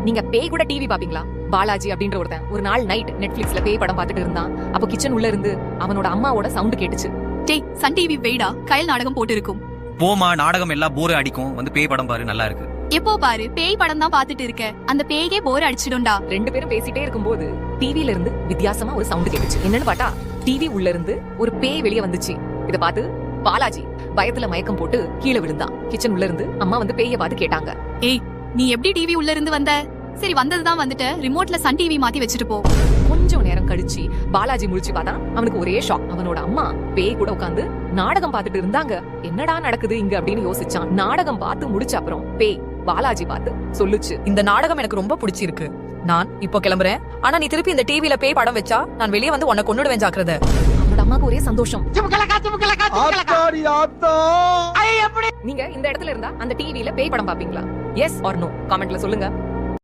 நீங்க பேய் கூட டிவி பாப்பீங்களா? பாலாஜி அப்படின்ற ஒருத்தன் ஒரு நாள் நைட் நெட்ஃபிளிக்ஸ்ல பேய் படம் பார்த்துட்டு இருந்தான். அப்போ கிச்சன் உள்ள இருந்து அவனோட அம்மாவோட சவுண்ட் கேட்டுச்சு. டேய், சன் டிவி வெயிடா, கயல் நாடகம் போட்டு இருக்கும். போமா, நாடகம் எல்லாம் போர் அடிக்கும், வந்து பேய் படம் பாரு, நல்லா இருக்கு. எப்போ பாரு பேய் படம் தான் பாத்துட்டு இருக்க, அந்த பேய்க்கே போர் அடிச்சிடும்டா. ரெண்டு பேரும் பேசிட்டே இருக்கும்போது டிவில இருந்து வித்தியாசமா ஒரு சவுண்ட் கேட்டுச்சு. என்னன்னு பார்த்தா டிவி உள்ள இருந்து ஒரு பேய் வெளியே வந்துச்சு. இத பார்த்து பாலாஜி பயத்துல மயக்கம் போட்டு கீழே விழுந்தான். கிச்சன் உள்ள இருந்து அம்மா வந்து பேய பார்த்து கேட்டாங்க, ஏய், நீ எப்படி டிவி உள்ள இருந்து வந்த? சரி, வந்ததுதான் வந்துட்டு ரிமோட்ல சன் டிவி மாத்தி வச்சுட்டு போ. கொஞ்சம் நேரம் கழிச்சு பாலாஜி முழிச்சு பார்த்தா அவனுக்கு ஒரே ஷாக். அவனோட அம்மா பேய் கூட உட்காந்து நாடகம் பார்த்துட்டு இருந்தாங்க. என்னடா நடக்குது இங்க அப்படின்னு யோசிச்சான். நாடகம் பார்த்து முடிச்ச அப்புறம் பேய் பாலாஜி பார்த்து சொல்லுச்சு, இந்த நாடகம் எனக்கு ரொம்ப பிடிச்சிருக்கு. நான் இப்போ கிளம்புறேன். ஆனா நீ திருப்பி இந்த டிவில பேய் படம் வச்சா நான் வெளியே வந்து உன்னை கொன்னுடுவேன், ஜாக்கிரதை. அவனோட அம்மாக்கு ஒரே சந்தோஷம். நீங்க இந்த இடத்துல இருந்தா அந்த டிவில பேய் படம் பாப்பீங்களா? எஸ் ஆர் நோ கமெண்ட்ல சொல்லுங்க.